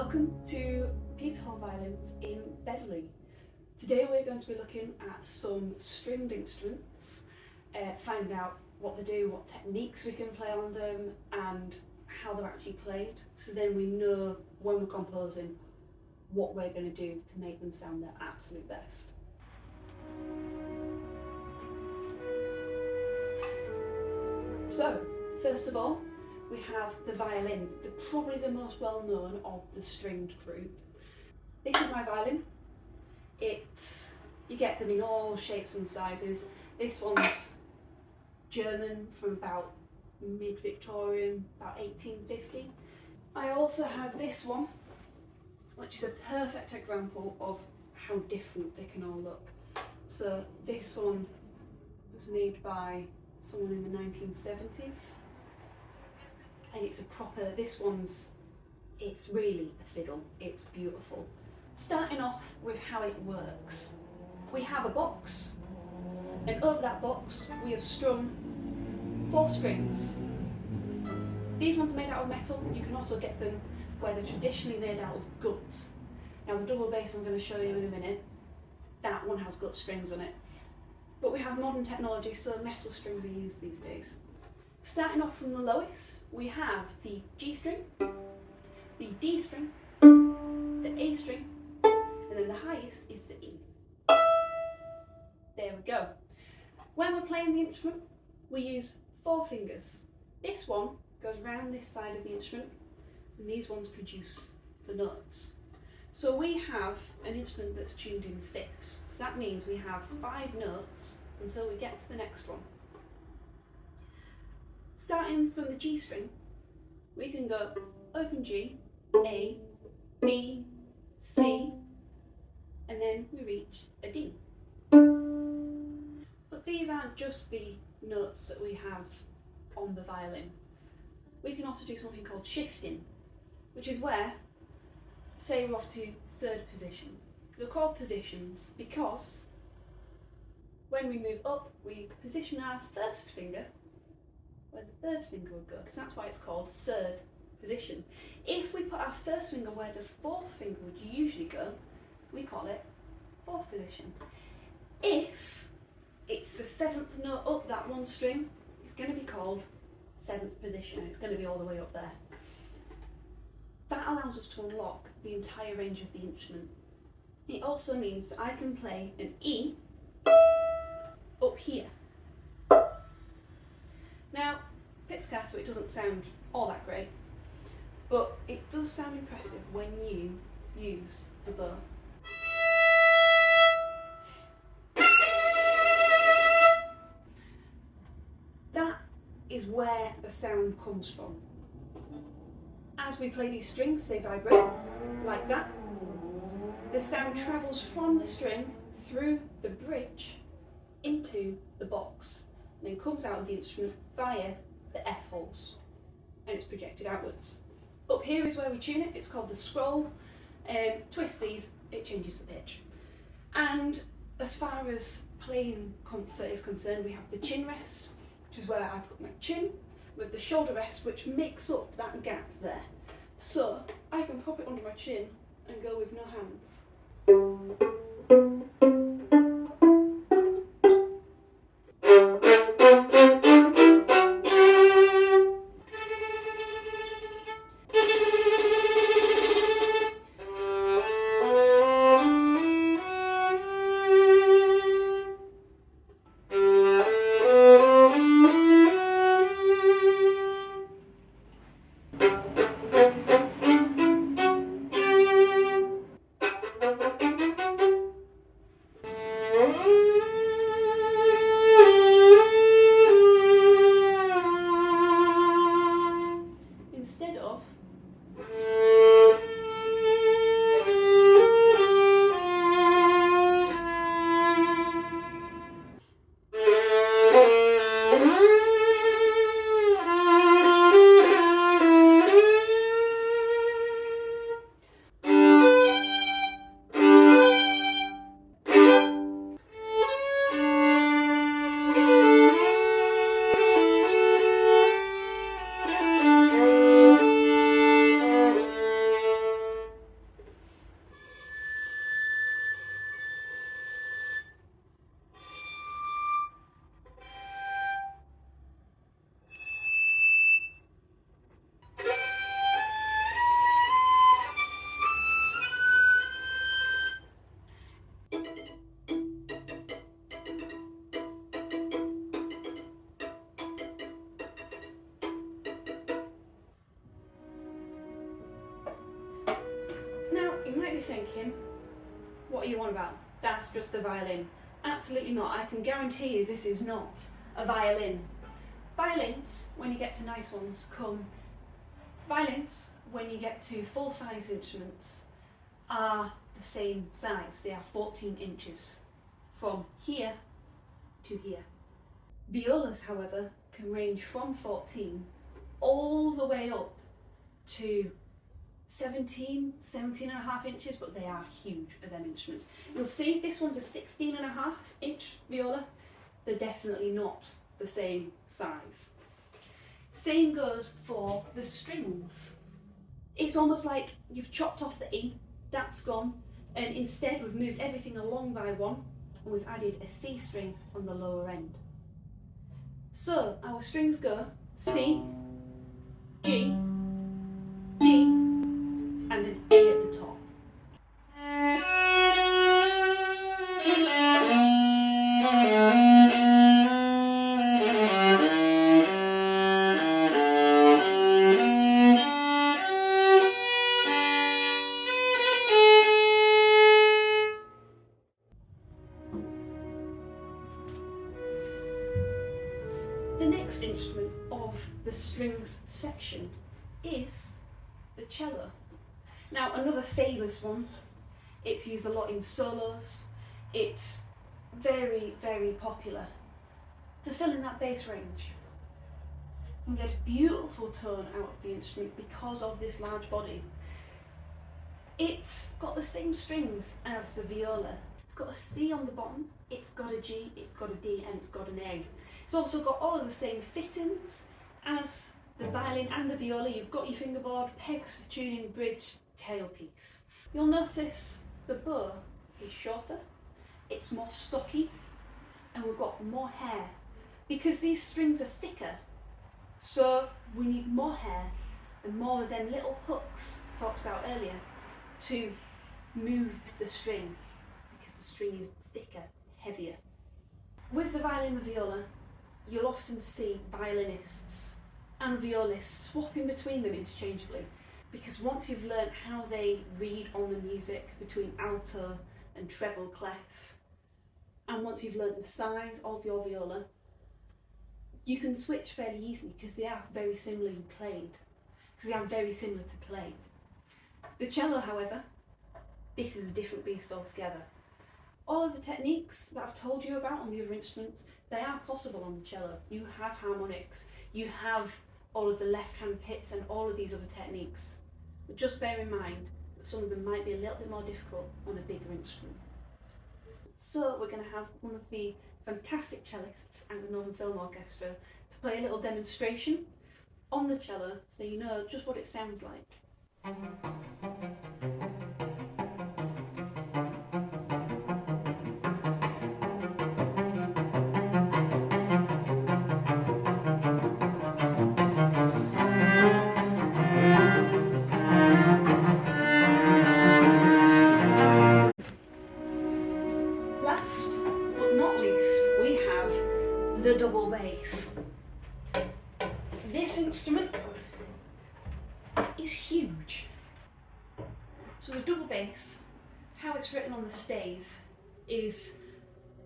Welcome to Peter Hall Violins in Beverley. Today we're going to be looking at some stringed instruments, finding out what they do, what techniques we can play on them and how they're actually played, so then we know when we're composing what we're going to do to make them sound their absolute best. So, first of all, we have the violin, probably the most well-known of the stringed group. This is my violin. You get them in all shapes and sizes. This one's German from about mid-Victorian, about 1850. I also have this one, which is a perfect example of how different they can all look. So this one was made by someone in the 1970s. And it's a proper, it's really a fiddle, it's beautiful. Starting off with how it works. We have a box, and over that box we have strung 4 strings. These ones are made out of metal. You can also get them where they're traditionally made out of gut. Now the double bass I'm going to show you in a minute, that one has gut strings on it. But we have modern technology, so metal strings are used these days. Starting off from the lowest, we have the G string, the D string, the A string, and then the highest is the E. There we go. When we're playing the instrument, we use 4 fingers. This one goes round this side of the instrument, and these ones produce the notes. So we have an instrument that's tuned in fifths. So that means we have 5 notes until we get to the next one. Starting from the G string, we can go open G, A, B, C, and then we reach a D. But these aren't just the notes that we have on the violin. We can also do something called shifting, which is where, say we're off to 3rd position. They're called positions because when we move up, we position our 1st finger where the 3rd finger would go, so that's why it's called 3rd position. If we put our 1st finger where the 4th finger would usually go, we call it 4th position. If it's the 7th note up that one string, it's going to be called 7th position. It's going to be all the way up there. That allows us to unlock the entire range of the instrument. It also means that I can play an E up here. Now, pizzicato, it doesn't sound all that great, but it does sound impressive when you use the bow. That is where the sound comes from. As we play these strings, they vibrate like that. The sound travels from the string through the bridge into the box, and then comes out of the instrument via the F holes, and it's projected outwards. Up here is where we tune it. It's called the scroll. Twist these, it changes the pitch. And as far as playing comfort is concerned, we have the chin rest, which is where I put my chin, with the shoulder rest, which makes up that gap there. So I can pop it under my chin and go with no hands. You might be thinking, what are you on about? That's just a violin. Absolutely not. I can guarantee you this is not a violin. Violins, when you get to nice ones, Violins, when you get to full-size instruments, are the same size. They are 14 inches from here to here. Violas, however, can range from 14 all the way up to 17 and a half inches, but they are huge of them instruments. You'll see this one's a 16 and a half inch viola. They're definitely not the same size. Same goes for the strings. It's almost like you've chopped off the E, that's gone, and instead we've moved everything along by one, and we've added a C string on the lower end. So our strings go C, G, D, and an A at the top. The next instrument of the strings section is the cello. Now, another famous one. It's used a lot in solos. It's very, very popular to fill in that bass range. You can get a beautiful tone out of the instrument because of this large body. It's got the same strings as the viola. It's got a C on the bottom, it's got a G, it's got a D, and it's got an A. It's also got all of the same fittings as the violin and the viola. You've got your fingerboard, pegs for tuning, bridge, tailpiece. You'll notice the bow is shorter, it's more stocky, and we've got more hair because these strings are thicker. So we need more hair and more of them little hooks talked about earlier to move the string because the string is thicker, heavier. With the violin and the viola, you'll often see violinists and violists swapping between them interchangeably, because once you've learned how they read on the music between alto and treble clef, and once you've learned the size of your viola, you can switch fairly easily because they are very similarly played, because they are very similar to play. The cello, however, this is a different beast altogether. All of the techniques that I've told you about on the other instruments, they are possible on the cello. You have harmonics, you have all of the left-hand picks and all of these other techniques. But just bear in mind that some of them might be a little bit more difficult on a bigger instrument. So we're going to have one of the fantastic cellists at the Northern Film Orchestra to play a little demonstration on the cello so you know just what it sounds like. Last but not least, we have the double bass. This instrument is huge. So the double bass, how it's written on the stave is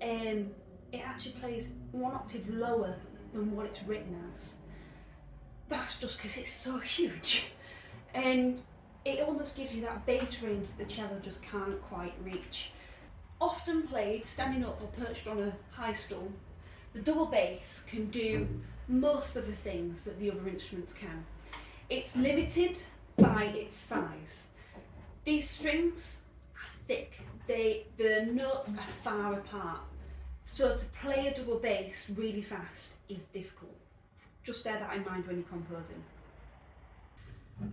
it actually plays one octave lower than what it's written as. That's just because it's so huge, and it almost gives you that bass range that the cello just can't quite reach. Often played standing up or perched on a high stool, the double bass can do most of the things that the other instruments can. It's limited by its size. These strings are thick, the notes are far apart, so to play a double bass really fast is difficult. Just bear that in mind when you're composing.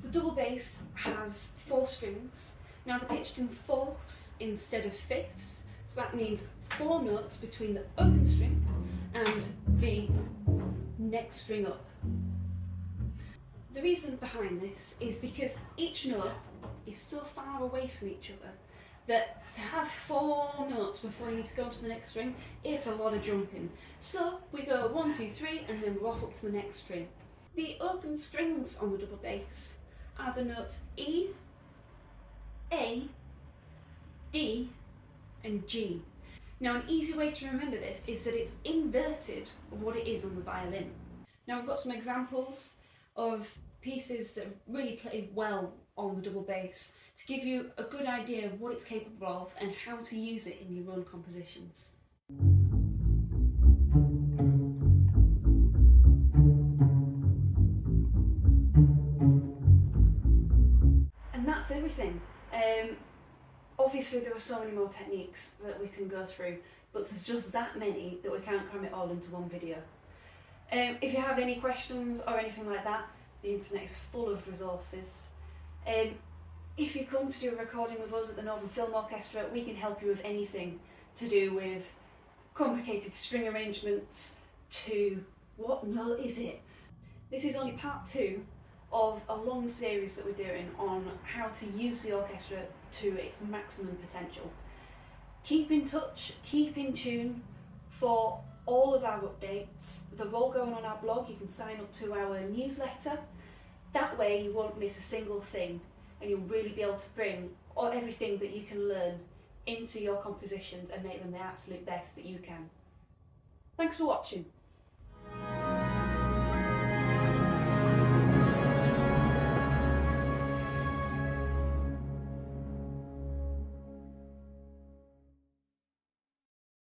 The double bass has 4 strings. Now they're pitched in fourths instead of fifths, so that means 4 notes between the open string and the next string up. The reason behind this is because each note is so far away from each other that to have 4 notes before you need to go to the next string, it's a lot of jumping. So we go 1, 2, 3 and then we're off up to the next string. The open strings on the double bass are the notes E, A G. Now, an easy way to remember this is that it's inverted of what it is on the violin. Now, I've got some examples of pieces that have really played well on the double bass to give you a good idea of what it's capable of and how to use it in your own compositions. And that's everything. Obviously there are so many more techniques that we can go through, but there's just that many that we can't cram it all into one video. If you have any questions or anything like that, the internet is full of resources. If you come to do a recording with us at the Northern Film Orchestra, we can help you with anything to do with complicated string arrangements to what note is it? This is only part 2 of a long series that we're doing on how to use the orchestra to its maximum potential. Keep in touch, keep in tune for all of our updates. They're all going on our blog. You can sign up to our newsletter. That way you won't miss a single thing and you'll really be able to bring everything that you can learn into your compositions and make them the absolute best that you can. Thanks for watching.